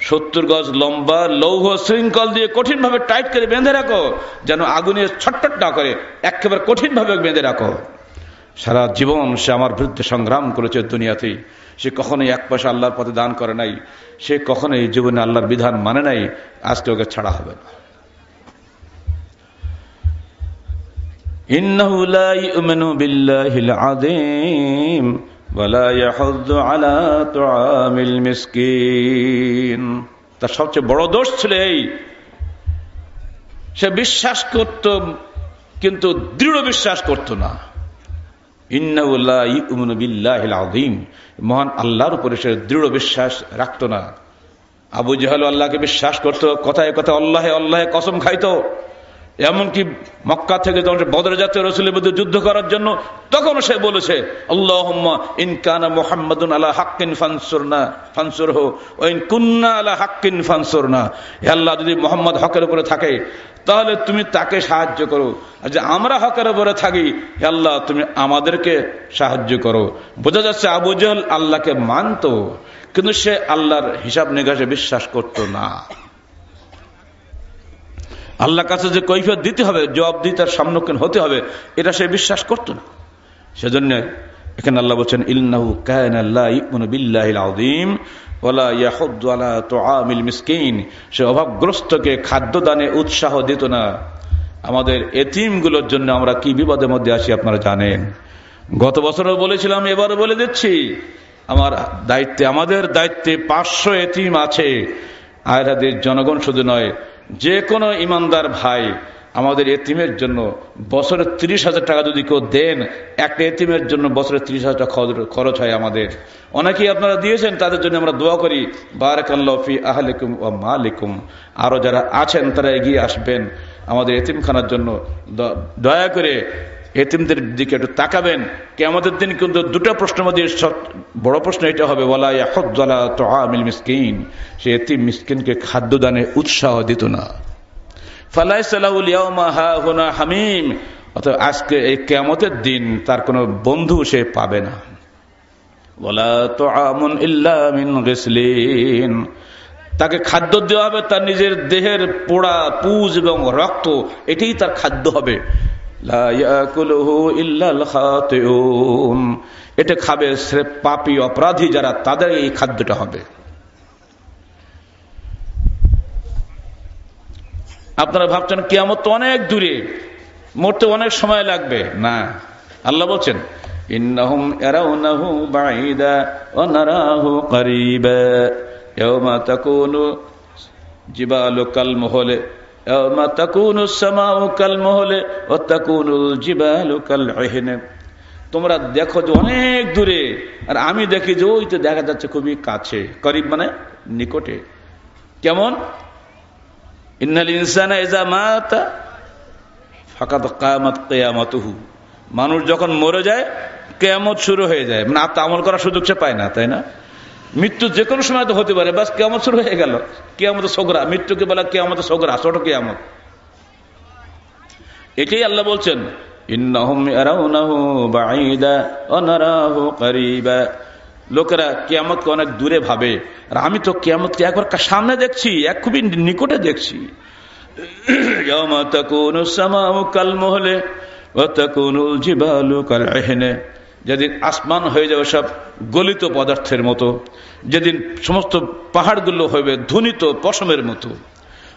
৭০ গজ লম্বা লৌহ শৃঙ্খল দিয়ে কঠিন ভাবে টাইট করে বেঁধে রাখো, যেন আগুনে ছটফট না করে, একেবারে কঠিন ভাবে বেঁধে রাখো। সারা জীবন সে আমার বিরুদ্ধে সংগ্রাম করেছে দুনিয়াতেই, সে কখনোই এক পয়সা আল্লাহর পথে দান করে নাই, সে কখনোই জীবনে আল্লাহর বিধান মানে নাই, আজকে ওকে ছাড়া হবে না। ইন্নাহু লা ইউমিনু বিল্লাহিল আযীম ওয়ালা ইয়াহুয্যু আলা তুআমিল মিসকিন। তার সবচেয়ে বড় দোষ ছিল এই, সে বিশ্বাস করত কিন্তু দৃঢ় বিশ্বাস করত না। ইন্নাহু লা ইউমিনু বিল্লাহিল আযীম, মহান আল্লাহর উপরে সে দৃঢ় বিশ্বাস রাখত না। আবু জাহেল আল্লাহকে বিশ্বাস করত, কথায় কথায় আল্লাহে আল্লাহে কসম খাইতো, এমনকি মক্কা থেকে যখন বদর যাচ্ছে রাসূলের বিরুদ্ধে যুদ্ধ করার জন্য, তখন সে বলেছে আল্লাহুম্মা ইন কানা মুহাম্মাদুন আলা হাক্কিন ফানসুরহু ওয়া ইন কুননা আলা হাক্কিন ফানসুরনা। হে আল্লাহ, যদি মুহাম্মদ হকের উপরে থাকে তাহলে তুমি তাকে সাহায্য করো, আর যে আমরা হকের উপরে থাকি হে আল্লাহ তুমি আমাদেরকে সাহায্য করো। বোঝা যাচ্ছে আবু জাহল আল্লাহকে মানত, কিন্তু সে আল্লাহর হিসাব নিকাশে বিশ্বাস করত না। আল্লাহর কাছে যে কৈফিয়ত দিতে হবে, জবাবদিহিতার সম্মুখীন হতে হবে, এটা সে বিশ্বাস করত না। সেজন্য এখানে আল্লাহ বলছেন ইন্নাহু কানা লা ইউমিনু বিল্লাহিল আযীম ওয়ালা ইয়াহুদ্দু আলা তুআমিল মিসকিন। সে অভাবগ্রস্তকে খাদ্য দানে উৎসাহ দিত না। আমাদের এতিমগুলোর জন্য আমরা কি বিপদের মধ্যে আছি আপনারা জানেন। গত বছরও বলেছিলাম, এবারও বলে দিচ্ছি, আমাদের দায়িত্বে 500 এতিম আছে। আয়রাদের জনগণ শুধু নয়, যে কোনো ইমানদার ভাই আমাদের এতিমের জন্য বছরে 30,000 টাকা যদি কেউ দেন, একটা এতিমের জন্য বছরে 30,000 টাকা খরচ হয় আমাদের। অনেকেই আপনারা দিয়েছেন, তাদের জন্য আমরা দোয়া করি। বারাকাল্লাহু ফি আহলিকুম ওয়া মালিকুম। আরো যারা আছেন তারা এগিয়ে আসবেন আমাদের এতিমখানার জন্য। দয়া করে এতিমদের দিকে একটু তাকাবেন। কিয়ামতের দিন কিন্তু দুটো প্রশ্নের মধ্যে বড় প্রশ্ন এটা হবে, ওয়ালা ইয়াহুদ্দু আলা তুআমিল মিসকিন। সে এতিম মিসকিনকে খাদ্য দানে উৎসাহ দিত না। ফালাইসা লাহুল ইয়াওমা হাহুনা হামিম। অর্থাৎ আজকে এই কিয়ামতের দিন তার কোনো বন্ধু সে পাবে না। ওয়ালা তুআমুন ইল্লা মিন গিসলিন। তাকে খাদ্য দেওয়া হবে তার নিজের দেহের পোড়া পুজ এবং রক্ত, এটাই তার খাদ্য হবে। লা ইয়াকুলুহু ইল্লাল খাতিউন। এটা খাবে স্রেফ পাপী অপরাধী যারা, তাদের এই খাদ্যটা হবে। আপনারা ভাবছেন কিয়ামত তো অনেক দূরে, মরতে অনেক সময় লাগবে। না, আল্লাহ বলছেন ইন্নাহুম ইয়ারাউনাহু বাঈদা ওয়া নারাহু করিবা ইয়াওমা তাকুনু জিবালু কাল মুহলি ইয়াওমা তাকুনু সামাউ কাল মুহলি ওয়া তাকুনুল জিবালু কাল ইহন। তোমরা দেখো যে অনেক দূরে, আর আমি দেখি যে ওই তো দেখা যাচ্ছে খুবই কাছে। করিব মানে নিকটে। কেমন? ইন্নাল ইনসানা ইযা মাতা ফাকাদ কামাত কিয়ামাতুহু। মানুষ যখন মরে যায় কিয়ামত শুরু হয়ে যায়, মানে আমল করার সুযোগ সে পায় না, তাই না? মৃত্যু যে কোনো সময় তো হতে পারে, বাস কিয়ামত শুরু হয়ে গেল। কিয়ামত সগরা, মৃত্যুকে বলা কিয়ামত সগরা, ছোট কিয়ামত। এটাই আল্লাহ বলছেন ইন্নাহুম ইয়ারাউনাহু বাঈদা ওয়া নারাহু করিবা। লোকেরা কিয়ামতকে অনেক দূরে ভাবে, আর আমি তো কিয়ামতকে একবার সামনে দেখছি, এক খুবই নিকটে দেখছি। ইয়াওমা তাকুনুস সামাউ কাল মুহলি ওয়া তাকুনুল জিবালু কাল ইহন। যেদিন আসমান হয়ে যাবে সব গলিত পদার্থের মতো, যেদিন সমস্ত পাহাড়গুলো হবে ধুনিত পশমের মতো।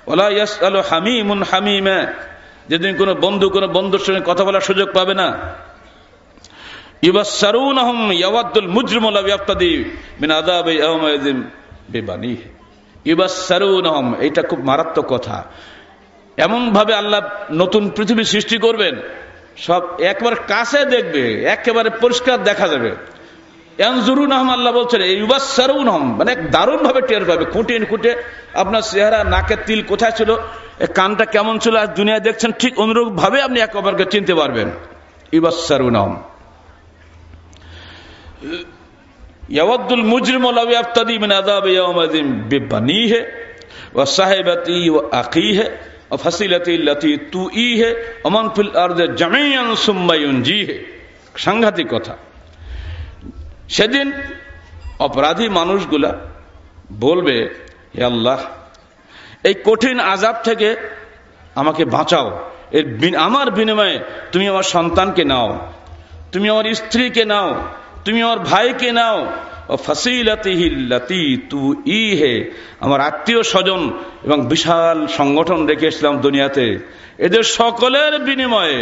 ওয়ালা ইয়াসআলু হামিমুন হামিমা। যেদিন কোনো বন্ধু কোনো বন্ধুর সঙ্গে কথা বলার সুযোগ পাবে না। ইউবাসসারুনহুম ইয়াওয়াদ্দুল মুজরিমু লাউ ইয়াফতাদি মিন আযাবি ইয়াওমাইযিন বিবানিহি। ইউবাসসারুনহুম, এটা খুব মারাত্মক কথা। এমন ভাবে আল্লাহ নতুন পৃথিবী সৃষ্টি করবেন, সব একবার কাছে দেখবে, একেবারে পরিষ্কার দেখা যাবে। ইয়ানজুরুনহুম, আল্লাহ বলছেন ইউবাসসারুনহুম, মানে দারুণ ভাবে টের পাবে। খুঁটে খুঁটে আপনার চেহারা, নাকের তিল কোথায় ছিল, কানটা কেমন ছিল, আজ দুনিয়া দেখছেন, ঠিক অনুরূপ ভাবে আপনি একে অপরকে চিনতে পারবেন। ইউবাসসারুনহুম ইয়াওয়াদ্দুল মুজরিমু লাউ ইয়াফতাদি মিন আযাবি ইয়াওমাইযিন বিবানিহি ওয়া সাহিবাতি ওয়া আখিহি ওয়া ফাসিলাতি আল্লাতী তুইহি ওয়া মান ফিল আরদি জামিআন সুম্মা ইউনজিহি। সাংঘাতিক কথা। সেদিন অপরাধী মানুষগুলা বলবে, হে আল্লাহ, এই কঠিন আযাব থেকে আমাকে বাঁচাও। আমার বিনিময়ে তুমি আমার সন্তানকে নাও, তুমি আমার স্ত্রীকে নাও, তুমি আমার ভাইকে নাও। আমার আত্মীয় স্বজন এবং বিশাল সংগঠন রেখে এসলাম দুনিয়াতে, এদের সকলের বিনিময়ে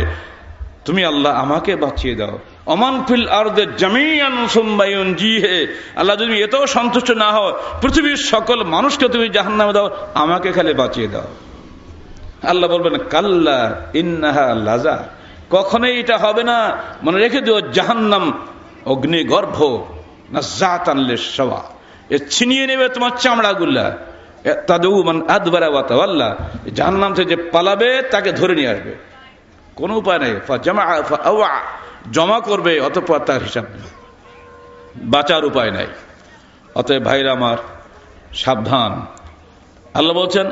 তুমি আল্লাহ আমাকে বাঁচিয়ে দাও। ওমান ফিল আরদি জামিআন সুম্মা ইউনজিহি। আল্লাহ, যদি এতেও সন্তুষ্ট না হও, পৃথিবীর সকল মানুষকে তুমি জাহান্নামে দাও, আমাকে খালি বাঁচিয়ে দাও। আল্লাহ বলবেন কাল্লা ইন্নাহা লাযা। কখনোই এটা হবে না, মনে রেখে দিও, জাহান্নাম অগ্নিগর্ভ, নাযাতান লিশ-শাওয়া, এ ছিনিয়ে নেবে তোমার চামড়াগুলা। তাদউমান আদবারা ওয়া তাওয়াল্লা, জাহান্নাম থেকে যে পালাবে তাকে ধরে নিয়ে আসবে, কোনো উপায় নেই। জমা করবে, অতঃপর তার হিসাব নেই, বাঁচার উপায় নাই। অতএব ভাইরা আমার, সাবধান। আল্লাহ বলছেন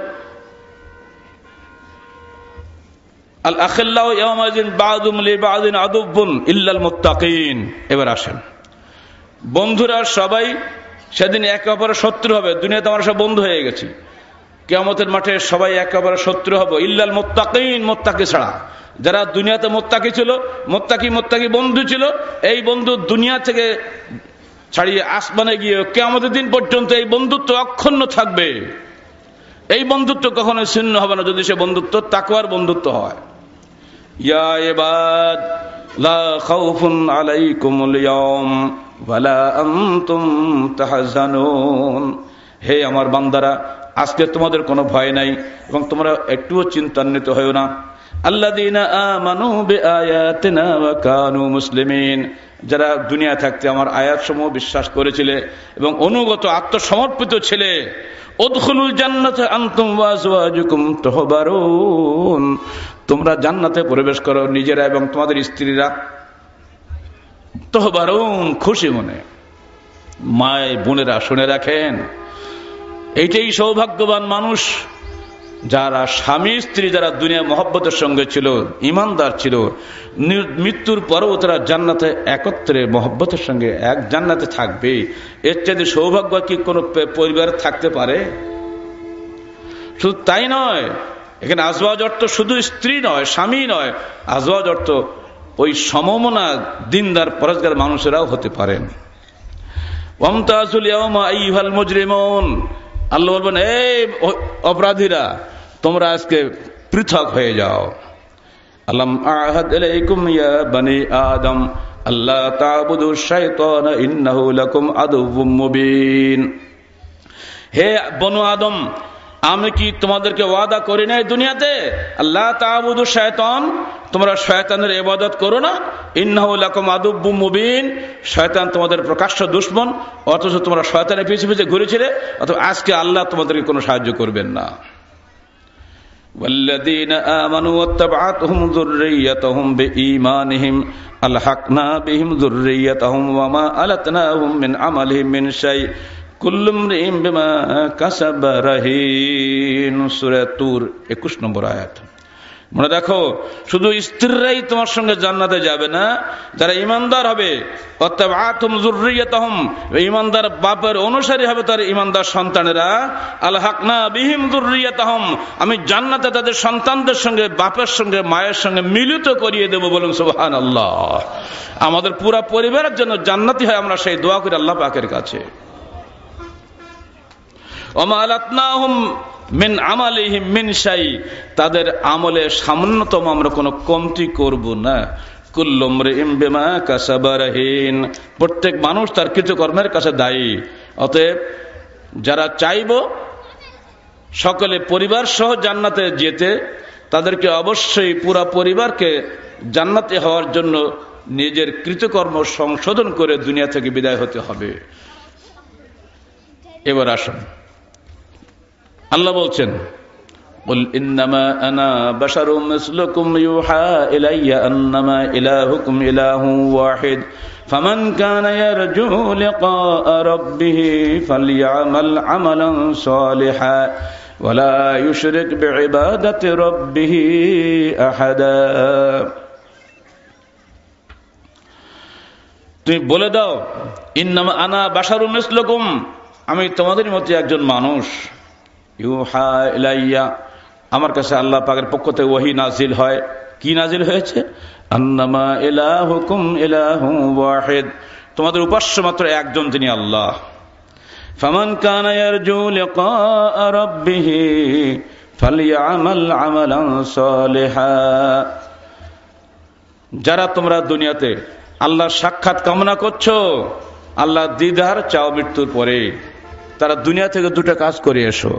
আল আখিল্লাহু ইয়াওমাইযিন বা'দুহুম লিবা'দিন আদুব্বুন ইল্লাল মুত্তাকিন। এবার আসেন, বন্ধুরা সবাই সেদিন একে অপরের শত্রু হবে। দুনিয়াতে আমরা সব বন্ধু হয়ে গেছি, কিয়ামতের মাঠে সবাই একে অপরের শত্রু হবে ইল্লাল মুত্তাকিন, মুত্তাকি ছাড়া। যারা দুনিয়াতে মুত্তাকি ছিল, মুত্তাকি বন্ধু ছিল, এই বন্ধু দুনিয়া থেকে ছাড়িয়ে আসমানে গিয়ে কিয়ামতের দিন পর্যন্ত এই বন্ধুত্ব অক্ষুণ্ণ থাকবে। এই বন্ধুত্ব কখনো ছিন্ন হবে না যদি সে বন্ধুত্ব তাকওয়ার বন্ধুত্ব হয়। ইয়া ইবাদ লা খাউফুন আলাইকুমুল ইয়াওম ওয়ালা আনতুম তাহজানুন। হে আমার বান্দারা, আজকে তোমাদের কোনো ভয় নাই এবং তোমরা একটুও চিন্তান্বিত হয়ো না। আল্লাযীনা আমানু বিআয়াতিনা ওয়া কানু মুসলিমিন, যারা দুনিয়া থাকতে আমার আয়াতসমূহ বিশ্বাস করেছিলে এবং অনুগত আত্মসমর্পিত ছিলে। উদখুলুল জান্নাতা আনতুম ওয়া আজওয়াজুকুম তুহবারুন, তোমরা জান্নাতে প্রবেশ করো নিজেরা এবং তোমাদের স্ত্রীরা। তুহবারুন, খুশি মনে। মায় বোনেরা শুনে রাখেন, এইটাই সৌভাগ্যবান মানুষ যারা স্বামী স্ত্রী যারা দুনিয়া মহব্বতের সঙ্গে ছিল, ইমানদার ছিল, মৃত্যুর পরেও তারা জান্নাতে একত্রে মহব্বতের সঙ্গে এক জান্নাতে থাকবে। এর চাইতে সৌভাগ্য কি কোনো পরিবারে থাকতে পারে? শুধু তাই নয়, এখানে আজওয়াজ অর্থ শুধু স্ত্রী নয়, স্বামী নয়, আজওয়াজ অর্থ ওই সমমনা দিনদার পরেজগার মানুষেরাও হতে পারেন। ওয়ামতাজুল ইয়াওমা আইয়ুহাল মুজরিমুন, আল্লাহ বলবেন, এই অপরাধীরা তোমরা আজকে পৃথক হয়ে যাও। আলাম আহাদ ইলাইকুম ইয়া বনি আদম আল্লা তা'বুদু শাইতানা ইন্নাহু লাকুম আদুউম মুবিন। হে বনু আদম, আমি কি তোমাদেরকে ওয়াদা করি নাই দুনিয়াতে, আল্লাহ তা'বুদু শাইতান, তোমরা শয়তানের ইবাদত করো না, ইন্নাহু লাকুম আদুউম মুবিন, শয়তান তোমাদের প্রকাশ্য দুশমন, অথচ তোমরা শয়তানের পিছে পিছে ঘুরেছিলে। অথবা আজকে আল্লাহ তোমাদেরকে কোনো সাহায্য করবেন না। ওয়াল্লাযীনা আমানু ওয়াত্তাবা'আতহুম যুররিয়্যাতুহুম বিঈমানিহিম আলহাকনা বিহিম যুররিয়্যাতুহুম ওয়া মা আলাতনাহুম মিন আমালিহিম মিন শাই কুল্লু ইমরিইন বিমা কাসাবা রাহিন। সূরা তুর 21 নম্বর আয়াত। মনে রাখো, শুধু স্ত্রীরাই তোমার সঙ্গে জান্নাতে যাবে না, যারা ইমানদার হবে, ওয়াত্তাবা'আতহুম যুররিয়্যাতুহুম, ইমানদার বাপের অনুসারী হবে তার ইমানদার সন্তানেরা, আলহাকনা বিহিম যুররিয়্যাতুহুম, আমি জান্নাতে তাদের সন্তানদের সঙ্গে বাপের সঙ্গে মায়ের সঙ্গে মিলিত করিয়ে দেব। বলুন সুবহানাল্লাহ। আমাদের পুরো পরিবারের জন্য জান্নাতি হয়, আমরা সেই দোয়া করি আল্লাহ পাকের কাছে। ওমা আলাতনাহুম মিন আমালিহিম মিন শাই, তাদের আমলে সামান্যতম আমরা কোনো কমতি করব না। কুল্লু ইমরিইন বিমা কাসাবা রাহিন, প্রত্যেক মানুষ তার কৃতকর্মের কাছে দায়ী। অতএব যারা চাইব সকলে পরিবার সহ জান্নাতে যেতে, তাদেরকে অবশ্যই পুরা পরিবারকে জান্নাতে হওয়ার জন্য নিজের কৃতকর্ম সংশোধন করে দুনিয়া থেকে বিদায় হতে হবে। এবার আসুন, আল্লাহ বলছেন, কুল ইন্নামা আনা বাশারুম মিসলুকুম ইউহা ইলাইয়া আন্নামা ইলাহুকুম ইলাহুন ওয়াহিদ ফামান কানা ইয়ারজু লিকা রাব্বিহ ফালইআমাল আমালান সালিহা ওয়ালা ইউশরিক বিইবাদাতি রাব্বিহ আহাদা। তুমি বলে দাও, ইন্নামা আনা বাশারুম মিসলুকুম, আমি তোমাদের মতো একজন মানুষ। ইউহা ইলাইয়া, আমার কাছে আল্লাহ পাকের পক্ষ থেকে ওহী নাজিল হয়। কি নাজিল হয়েছে? আন্নামা ইলাহুকুম ইলাহুন ওয়াহিদ, তোমাদের উপাস্য মাত্র একজন, তিনি আল্লাহ। ফামান কানা ইয়ারজু লিকা রাব্বিহ ফালইআমাল আমালান সালিহা, যারা তোমরা দুনিয়াতে আল্লাহর সাক্ষাৎ কামনা করছো, আল্লাহ দিদার চাও মৃত্যুর পরে, তারা দুনিয়া থেকে দুটো কাজ করে এসো।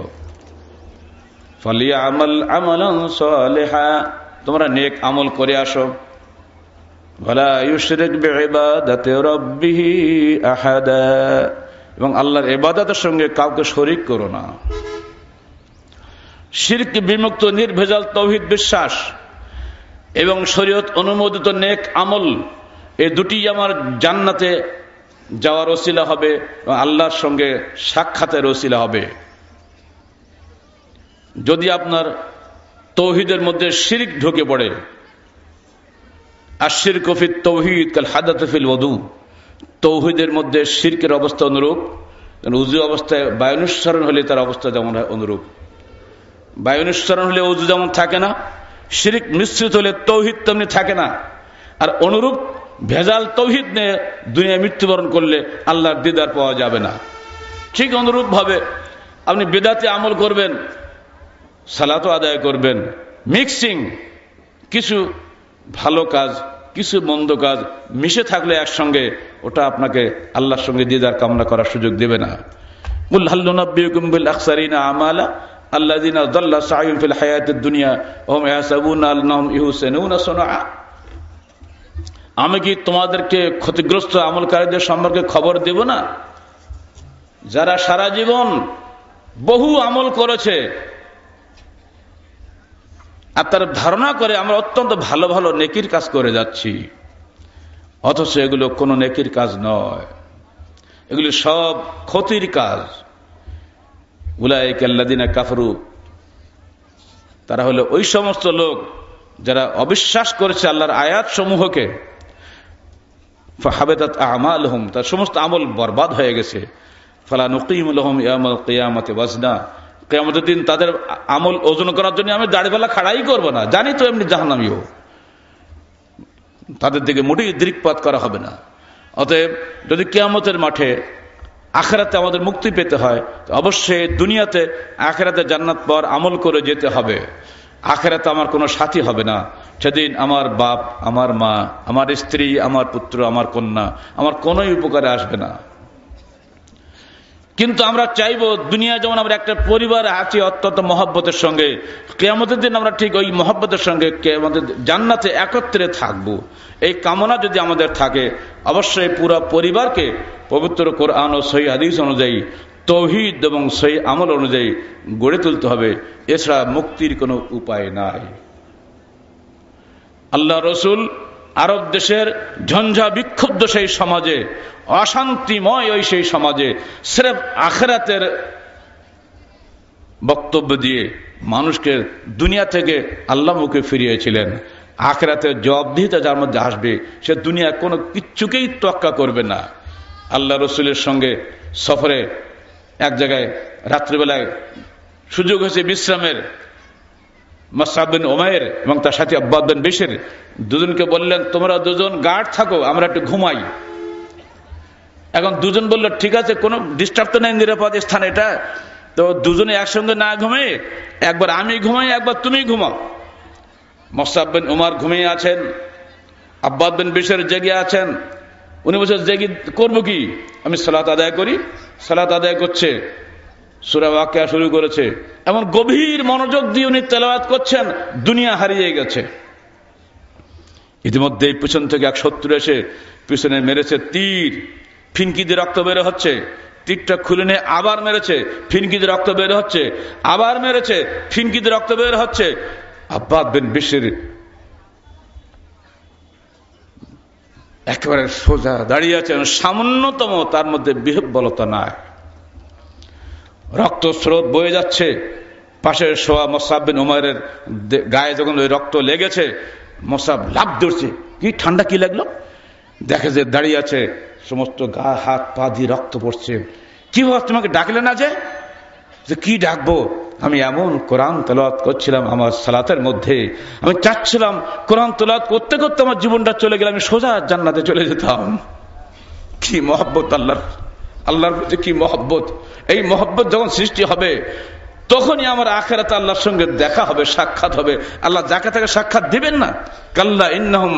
ফালিয়ামাল আমালান সালিহা, তোমরা নেক আমল করে আসো। ওয়ালা ইউশরিক বিইবাদাতি রাব্বিহ আহাদা, এবং আল্লাহর ইবাদতের সঙ্গে কাউকে শরীক করো না। শিরক বিমুক্ত নির্ভেজাল তাওহীদ বিশ্বাস এবং শরীয়ত অনুমোদিত নেক আমল, এই দুটি আমার জান্নাতে যাওয়ার ওসিলা হবে, আল্লাহর সঙ্গে সাক্ষাতের ওসিলা হবে। যদি আপনার তাওহীদের মধ্যে শিরক ঢুকে পড়ে, আশিরকু ফিত তাওহীদ কাল হাদাথ ফিল ওযু, তাওহীদের মধ্যে শিরকের অবস্থা অনুরূপ। উযু অবস্থায় বায়ুনুচ্চারণ হলে তার অবস্থা যেমন হয় অনুরূপ। বায়ুনুচ্চারণ হলে উযু যেমন থাকে না, শিরক মিশ্রিত হলে তাওহীদ তেমনি থাকে না। আর অনুরূপ ভেজাল তাওহীদ নিয়ে দুনিয়ায় মৃত্যুবরণ করলে আল্লাহর দিদার পাওয়া যাবে না। ঠিক অনুরূপ ভাবে আপনি বিদআতি আমল করবেন, সালাতও আদায় করবেন, মিক্সিং, কিছু ভালো কাজ কিছু মন্দ কাজ মিশে থাকলে একসঙ্গে, ওটা আপনাকে আল্লাহর সঙ্গে দিদার কামনা করার সুযোগ দেবে না। কুল হাল নুনাব্বিউকুম বিল আখসারিনা আমালা আল্লাযিনা দাল্লা সা'য়ুহুম ফিল হায়াতিদ দুনিয়া ওয়া হুম ইয়াহসাবুনা আন্নাহুম ইহসানুনা সুনআ। আমি কি তোমাদেরকে ক্ষতিগ্রস্ত আমলকারীদের সম্পর্কে খবর দেব না, যারা সারা জীবন বহু আমল করেছে আর তার ধারণা করে আমরা অত্যন্ত ভালো ভালো নেকির কাজ করে যাচ্ছি, অথচ এগুলো কোনো নেকির কাজ নয়, এগুলি সব ক্ষতির কাজ। উলাইকা আল্লাযিনা কাফারু, তারা হলো ওই সমস্ত লোক যারা অবিশ্বাস করেছে আল্লাহর আয়াত সমূহকে। ফাহাবাতাত আমালুহুম, তার সমস্ত আমল বরবাদ হয়ে গেছে। ফালা নুকিমু লাহুম ইয়াউমাল কিয়ামাতি ওয়াজনা, কিয়ামতের দিন তাদের আমল ওজন করার জন্য আমি দাড়িপাল্লা খাড়াই করব না, জানি তো এমনি জাহান্নামীও, তাদের দিকে মোটেই দৃকপাত করা হবে না। অতএব যদি কিয়ামতের মাঠে আখিরাতে আমাদের মুক্তি পেতে হয়, অবশ্যই দুনিয়াতে আখিরাতে জান্নাত পাওয়ার আমল করে যেতে হবে। আখিরাতে আমার কোনো সাথী হবে না, সেদিন আমার বাপ, আমার মা, আমার স্ত্রী, আমার পুত্র, আমার কন্যা আমার কোনোই উপকারে আসবে না। কিন্তু আমরা চাইবো দুনিয়া যেমন আমরা একটা পরিবার আছি অত্যন্ত মহব্বতের সঙ্গে, কিয়ামতের দিন আমরা ঠিক ওই মহব্বতের সঙ্গে কিয়ামতের জান্নাতে একত্রে থাকবো। এই কামনা যদি আমাদের থাকে, অবশ্যই পুরো পরিবারকে পবিত্র কোরআন ও সহিহ হাদিস অনুযায়ী তাওহীদ এবং সহিহ আমল অনুযায়ী গড়ে তুলতে হবে, এছাড়া মুক্তির কোনো উপায় নাই। আল্লাহ রসুল আরব দেশের ঝঞ্ঝা বিক্ষুব্ধ সেই সমাজে, অশান্তিময় ওই সেই সমাজে সির্ফ আখিরাতের বক্তব্য দিয়ে মানুষকে দুনিয়া থেকে আল্লাহ মুখে ফিরিয়েছিলেন। আখিরাতের জবাবদিহিতা যার মধ্যে আসবে, সে দুনিয়া কোনো কিচ্ছুকেই তোয়াক্কা করবে না। আল্লাহ রসুলের সঙ্গে সফরে এক জায়গায় রাত্রিবেলায় সুযোগ হয়েছে বিশ্রামের, মুসআব বিন উমাইর এবং তার সাথে আব্বাদ বিন বিশর দুজনকে বললেন, তোমরা দুজন গার্ড থাকো, আমরা একটু ঘুমাই। এখন দুজন বলল, ঠিক আছে, কোনো ডিস্টার্ব তো নেই, নিরাপদ স্থান এটা। তো দুজনে একসঙ্গে না ঘুমিয়ে একবার আমি ঘুমাই, একবার তুমি ঘুমাও। মুসআব বিন উমার ঘুমিয়ে আছেন, আব্বাদ বিন বিশর জেগে আছেন। উনি বলছেন, জেগে করবো কি, আমি সালাত আদায় করি। সালাত আদায় করছে, সূরা ওয়াকিয়া শুরু করেছে, এমন গভীর মনোযোগ দিয়ে উনি তেলাওয়াত করছেন, দুনিয়া হারিয়ে গেছে। ইতিমধ্যে পিছন থেকে এক শত্রু এসে পিছনে মেরেছে তীর, ফিনকি দিয়ে রক্ত বের হচ্ছে। তীরটা খুলে নিয়ে আবার মেরেছে, ফিনকি দিয়ে রক্ত বের হচ্ছে, আবার মেরেছে, ফিনকি দিয়ে রক্ত বের হচ্ছে। আব্বাদ বিন বিশর একেবারে সোজা দাঁড়িয়ে আছেন, সামান্যতম তার মধ্যে বিহ্বলতা নাই। রক্ত স্রোত বয়ে যাচ্ছে। পাশে শোয়া মুসআব বিন উমাইরের গায়ে যখন ওই রক্ত লেগেছে, মুসআব লাফ ধরছে, কি ঠান্ডা কি লাগলো, দেখে যে দাঁড়িয়ে আছে, সমস্ত গা হাত পা দিয়ে রক্ত পড়ছে। কি বাবা, তোমাকে ডাকলে না যে? কি ডাকবো, আমি এমন কোরআন তেলাওয়াত করছিলাম আমার সালাতের মধ্যে, আমি চাচ্ছিলাম কোরআন তেলাওয়াত করতে করতে আমার জীবনটা চলে গেলে আমি সোজা জান্নাতে চলে যেতাম। কি মহব্বত আল্লাহর প্রতি, কি মহব্বত! এই মহব্বত যখন সৃষ্টি হবে, তখনই আমার আখিরাতে আল্লাহর সঙ্গে দেখা হবে, সাক্ষাৎ হবে। আল্লাহ যাকে তাকে সাক্ষাৎ দিবেন না। কাল্লা ইন্নাহুম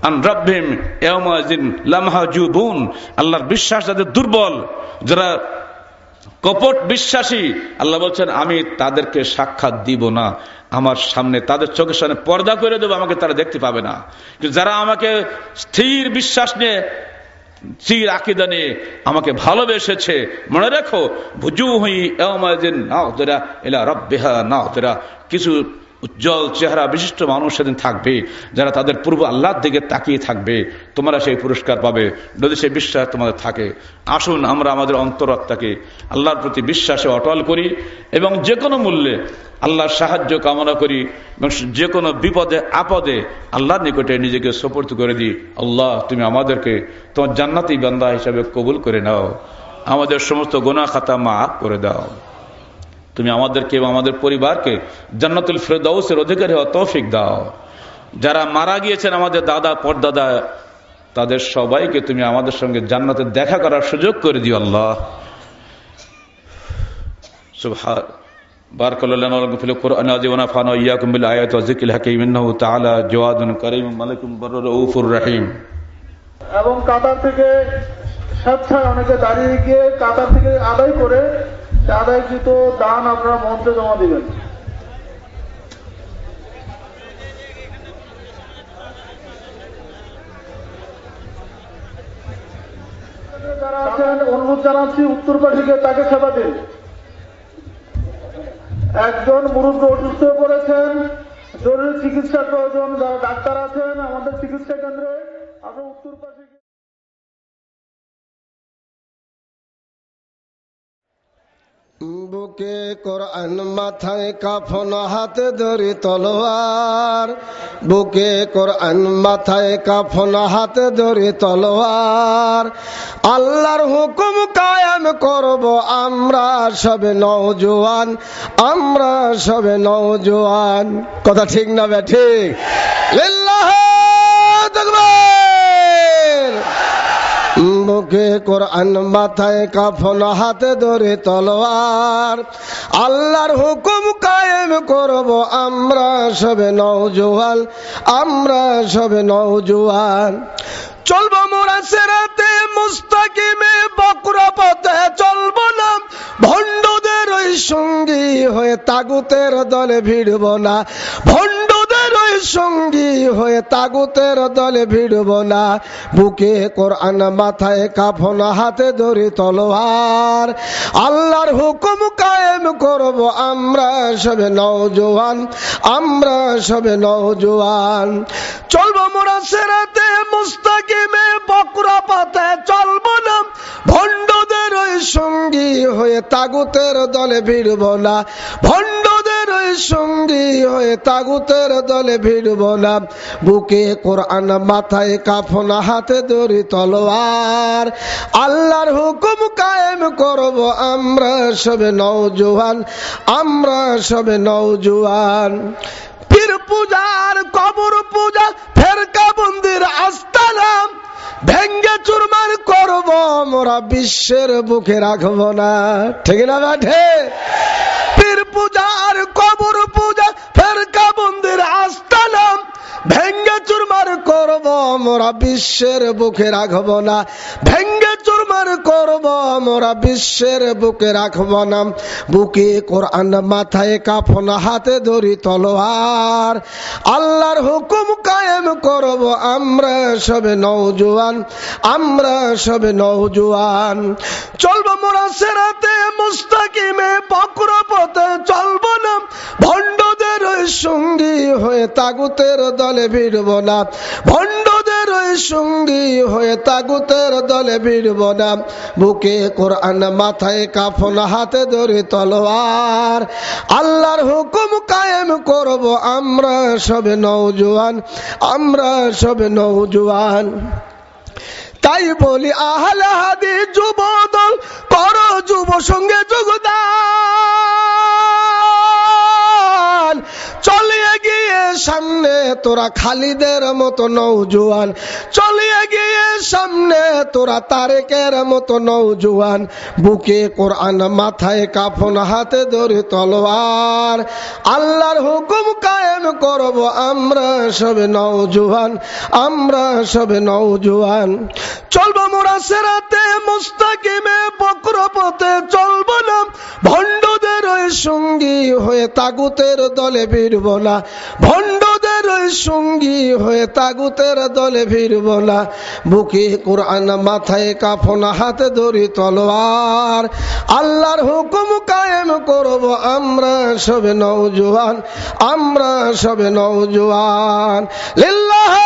আন রাব্বিহিম ইয়াওমাযিন লামহাজুবুন, আল্লাহর বিশ্বাস যাদের দুর্বল, যারা কপট বিশ্বাসী, আল্লাহ বলছেন আমি তাদেরকে সাক্ষাৎ দিব না, আমার সামনে তাদের চোখের সামনে পর্দা করে দেবো, আমাকে তারা দেখতে পাবে না। কিন্তু যারা আমাকে স্থির বিশ্বাস নিয়ে চির আকীদা নিয়ে আমাকে ভালোবেসেছে। মনে রেখো, বুজুহি ইয়াউমাইযিন নাযিরা ইলা রাব্বিহা নাযিরা, কিছু উজ্জ্বল চেহারা বিশিষ্ট মানুষ সেদিন থাকবে যারা তাদের পূর্ব আল্লাহর দিকে তাকিয়ে থাকবে। তোমরা সেই পুরস্কার পাবে যদি সেই বিশ্বাস তোমাদের থাকে। আসুন আমরা আমাদের অন্তরাত্মাকে আল্লাহর প্রতি বিশ্বাসে অটল করি এবং যে কোনো মূল্যে আল্লাহর সাহায্য কামনা করি এবং যে কোনো বিপদে আপদে আল্লাহর নিকটে নিজেকে সুপর্দ করে দিই। আল্লাহ, তুমি আমাদেরকে তোমার জান্নাতি বান্দা হিসাবে কবুল করে নাও, আমাদের সমস্ত গুনাহ খাতা মাফ করে দাও। তুমি আমাদেরকে এবং আমাদের পরিবারকে জান্নাতুল ফিরদাউসের অধিকারী হওয়ার তৌফিক দাও। যারা মারা গিয়েছেন আমাদের দাদা পরদাদা, তাদের সবাইকে তুমি আমাদের সঙ্গে জান্নাতে দেখা করার সুযোগ করে দিও। আল্লাহ সুবহান বারাকাল্লাহু লানা ওয়া লাকুম ফিল কুরআনি আযীম ওয়া নাফা'না ওয়া ইয়্যাকুম বিল আয়াতি ওয়া যিকরিল হাকীম ইন্নাহু তাআলা জাওয়াদুন কারীমুন মালিকুম বাররুর রাউফুর রহিম। এবং কাতার থেকে স্বেচ্ছায় অনেকে দাঁড়িয়ে গিয়ে কাতার থেকে আদায় করে আদায়কৃত দান আপনারা মঞ্চে জমা দিবেন। যারা আছেন অনুরোধ জানাচ্ছি উত্তর পাশে গিয়ে তাকে সেবা দিন। একজন মুরব্বী অসুস্থ হয়ে পড়েছেন, জরুরি চিকিৎসার প্রয়োজন। যারা ডাক্তার আছেন আমাদের চিকিৎসা কেন্দ্রে, আপনারা উত্তর পাশে বুকে কোরআন মাথায় কাফন হাতে ধরি তলোয়ার, বুকে কোরআন মাথায় কাফন হাতে ধরি তলোয়ার, আল্লাহর হুকুম কায়েম করব আমরা সবে নওজোয়ান, আমরা সবে নওজোয়ান। কথা ঠিক না বে ঠিক? লিল্লাহি তাকবীর। বুকে কোরআন মাথায় কাফন হাতে ধরে তলোয়ার, আল্লাহর হুকুম কায়েম করব আমরা সবে নওজোয়ান, আমরা সবে নওজোয়ান। চলবো মোরা সিরাতে মুস্তাকিমে, বক্র পথে চলবো না, ভণ্ডদের ওই সঙ্গী হয়ে তাগুতের দলে ভিড়ব না, ভণ্ডদের ওই সঙ্গী হয়ে তাগুতের দলে ভিড়ব না। বুকে কোরআন মাথায় কাফন হাতে ধরি তলোয়ার, আল্লাহর হুকুম কায়েম করব আমরা সবে নওজোয়ান, আমরা সবে নওজোয়ান। চলবো মোরা সিরাতে মুস্তাকিমে, বক্র পথে চলবো না, ভণ্ডদের ওই সঙ্গী হয়ে তাগুতের দলে ভিড়ব না, ভণ্ডদের ওই সঙ্গী হয়ে তাগুতের দলে ভিড়ব না। বুকে কোরআন মাথায় কাফন হাতে ধরি তলোয়ার, আল্লাহর হুকুম কায়েম করব আমরা সবে নওজোয়ান, আমরা সবে নওজোয়ান। পীর পূজার কবর পূজা ফেরকা বন্দির আস্তানা ভেঙ্গে চুরমার করব মোরা বিশ্বের বুকে রাখব না। ঠিক না বাঠে? পীর পূজার কবর পূজা ফেরকা বন্দির আস্তানা ভেঙ্গে চুরমার করব মোরা বিশ্বের বুকে রাখব না, ভেঙ্গে চুরমার করব মোরা বিশ্বের বুকে রাখব না। বুকে কোরআন মাথায় কাফন হাতে ধরি তলোয়ার, আল্লাহর হুকুম কায়েম করব আমরা সবে নওজোয়ান, আমরা সবে নওজোয়ান। চলবো মোরা সিরাতে মুস্তাকিমে, বক্র পথে চলবো না, ভণ্ডদের ওই সঙ্গী হয়ে তাগুতের দলে ভিড়ব না, ভণ্ডদের ওই সঙ্গী হয়ে তাগুতের দলে ভিড়ব না। বুকে কোরআন মাথায় কাফন হাতে ধরে তলোয়ার, আল্লাহর হুকুম কায়েম করব আমরা সবে নওজোয়ান, আমরা সবে নওজোয়ান। তাই বলি আহলে হাদিস যুবদল করো যুব সঙ্গে যোগদান, চলিয়ে গিয়ে সামনে তোরা খালিদের মতো নওজোয়ান, চলিয়ে গিয়ে সামনে তোরা তারেকের মতো নওজোয়ান। বুকে কোরআন মাথায় কাফন হাতে ধরে তলোয়ার, আল্লাহর হুকুম কায়েম করব আমরা সবে নওজোয়ান, আমরা সবে নওজোয়ান। চলবো মোরা সিরাতে মুস্তাকিমে, বক্র পথে চলবো না, ভণ্ডদের ওই সঙ্গী হয়ে তাগুতের দলে ভিড়ব না, ভণ্ডদের ওই সঙ্গী হয়ে তাগুতের দলে ফিরব না। বুকে কোরআন, মাথায় কাফন, হাতে ধরি তলোয়ার, আল্লাহর হুকুম কায়েম করব আমরা সবে নওজোয়ান, আমরা সবে নওজোয়ান। লিল্লাহ